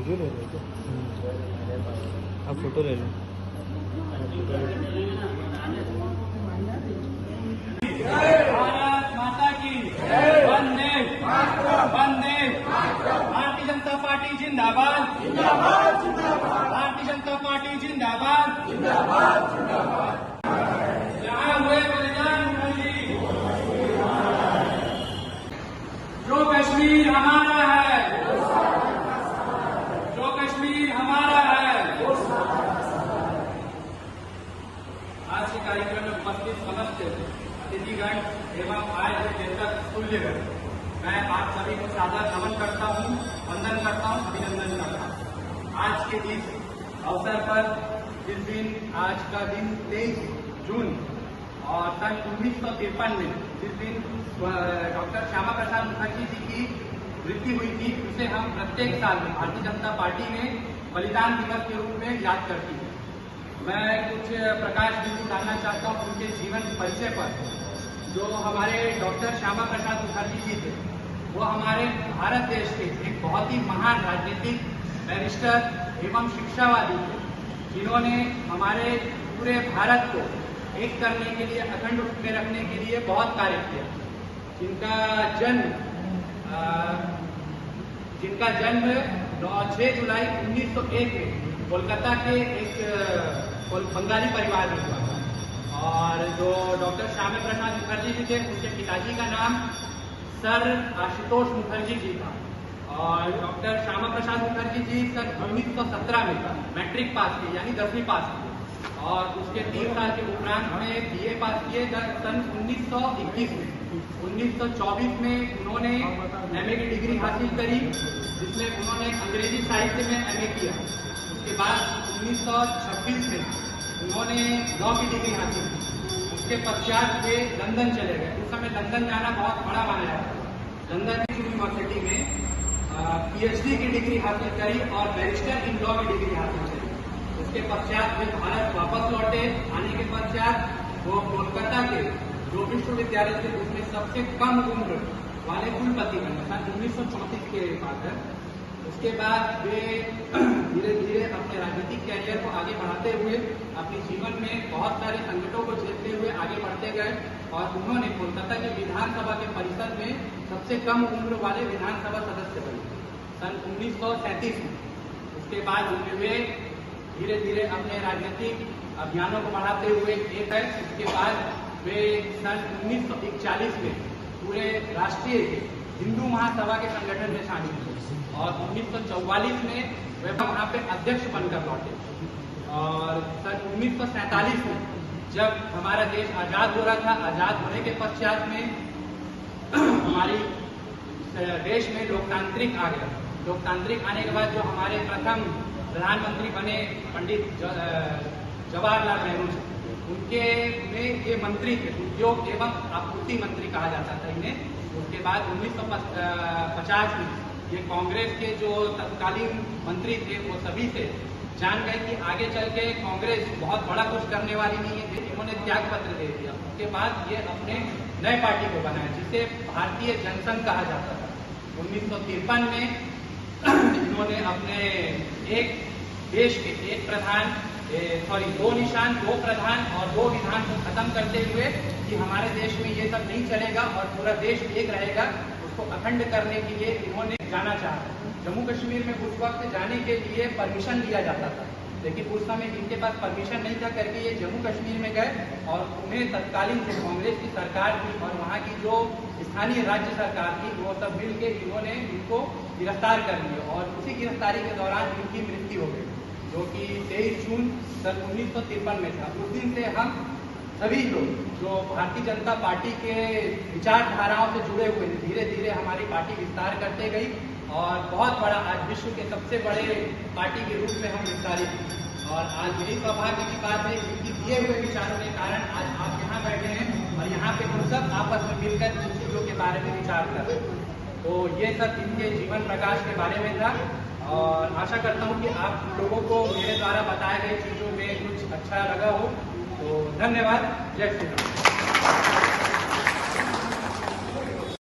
Video ले रहे थे। आप फोटो ले लो। भारत माता की वंदे वंदे। भारतीय जनता पार्टी जिंदाबाद जिंदाबाद जिंदाबाद। भारतीय जनता पार्टी जिंदाबाद जिंदाबाद जिंदाबाद। जहाँ हुए बलिदान मुखर्जी, जो कश्मीर हमारा है, जो कश्मीर हमारा है। आज के कार्यक्रम में उपस्थित समस्त अतिथिगण एवं आए हुए बेहतर तुल्यगण, मैं आप सभी को सादर नमन करता हूँ, वंदन करता हूँ, अभिनंदन करता हूँ। आज के इस अवसर पर जिस दिन, आज का दिन 23 जून और सन 1953 में जिस दिन डॉक्टर श्यामा प्रसाद मुखर्जी जी की मृत्यु हुई थी, उसे हम प्रत्येक साल में भारतीय जनता पार्टी में बलिदान दिवस के रूप में याद करती है। मैं कुछ प्रकाश बिंदु डालना चाहता हूँ उनके जीवन परिचय पर। जो हमारे डॉक्टर श्यामा प्रसाद मुखर्जी जी थे, वो हमारे भारत देश के एक बहुत ही महान राजनीतिक बैरिस्टर एवं शिक्षावादी थे, जिन्होंने हमारे पूरे भारत को एक करने के लिए, अखंड रूप में रखने के लिए बहुत कार्य किया। जिनका जन्म 6 जुलाई 1901 में कोलकाता के एक बंगाली परिवार में हुआ था। और जो डॉक्टर श्यामा प्रसाद मुखर्जी जी थे, उनके पिताजी का नाम सर आशुतोष मुखर्जी जी था। और डॉक्टर श्यामा प्रसाद मुखर्जी जी सन 1917 में मैट्रिक पास किए, यानी 10वीं पास किए। और उसके 3 साल के उपरांत में BA पास किए सन 1921 में। 1924 में उन्होंने MA की डिग्री हासिल करी, जिसमें उन्होंने अंग्रेजी साहित्य में MA किया। उसके बाद 1926 में उन्होंने लॉ की डिग्री हासिल की। उसके पश्चात वे लंदन चले गए। उस समय लंदन जाना बहुत बड़ा माना जाता है। लंदन यूनिवर्सिटी में PhD की डिग्री हासिल करी और बैरिस्टर इन लॉ की डिग्री हासिल करी। उसके पश्चात वे भारत वापस लौटे। आने के पश्चात वो कोलकाता के जो विश्वविद्यालय थे, उसमें सबसे कम उम्र वाले कुलपति बने, सन 1934 के बाद। उसके बाद वे धीरे धीरे अपने राजनीतिक कैरियर को आगे बढ़ाते हुए अपने जीवन में बहुत सारे संकटों को झेलते हुए आगे बढ़ते गए। और उन्होंने कोलकाता के विधानसभा के परिषद में सबसे कम उम्र वाले विधानसभा सदस्य बने सन 1937 में। उसके बाद वे धीरे धीरे अपने राजनीतिक अभियानों को बढ़ाते हुए एक है। उसके बाद वे सन 1941 में पूरे राष्ट्रीय हिंदू महासभा के संगठन में शामिल हुए। और 1944 में वे वहाँ पे अध्यक्ष बनकर लौटे। और सन 1947 में जब हमारा देश आज़ाद हो रहा था, आज़ाद होने के पश्चात में हमारी देश में लोकतांत्रिक आ गया। लोकतांत्रिक आने के बाद जो हमारे प्रथम प्रधानमंत्री बने पंडित जवाहरलाल नेहरू जी, उनके में ये मंत्री थे, उद्योग एवं आपूर्ति मंत्री कहा जाता था इन्हें। उसके बाद 1950 में ये कांग्रेस के जो तत्कालीन मंत्री थे, वो सभी से जान गए कि आगे चल के कांग्रेस बहुत बड़ा कुछ करने वाली नहीं है। इन्होंने त्याग पत्र दे दिया। उसके बाद ये अपने नए पार्टी को बनाया, जिसे भारतीय जनसंघ कहा जाता था। 1953 में इन्होंने अपने एक देश के दो निशान, दो प्रधान और दो विधान को खत्म करते हुए कि हमारे देश में ये सब नहीं चलेगा और पूरा देश एक रहेगा, उसको अखंड करने के लिए इन्होंने जाना चाहा। जम्मू कश्मीर में उस वक्त जाने के लिए परमिशन लिया जाता था, लेकिन उस समय इनके पास परमिशन नहीं था करके ये जम्मू कश्मीर में गए। और उन्हें तत्कालीन जो कांग्रेस की सरकार थी और वहाँ की जो स्थानीय राज्य सरकार थी, वो सब मिल के इन्होंने इनको गिरफ्तार कर लिया। और उसी गिरफ्तारी के दौरान इनकी मृत्यु हो गई, जो कि 23 जून सन 1953 में था। उस दिन से हम सभी लोग जो भारतीय जनता पार्टी के विचारधाराओं से जुड़े हुए हैं, धीरे धीरे हमारी पार्टी विस्तार करते गई और बहुत बड़ा आज विश्व के सबसे बड़े पार्टी के रूप में हम विस्तारित हैं। और आज यही सौभाग्य की बात है, इनकी दिए हुए विचारों के कारण आज आप यहाँ बैठे हैं और यहाँ पे हम सब आपस में मिलकर इन चीज़ों के बारे में विचार कर रहे हैं। तो ये सब इनके जीवन प्रकाश के बारे में था। और आशा करता हूँ कि आप लोगों को मेरे द्वारा बताए गए चीज़ों में कुछ अच्छा लगा हो। तो धन्यवाद। जय श्री राम।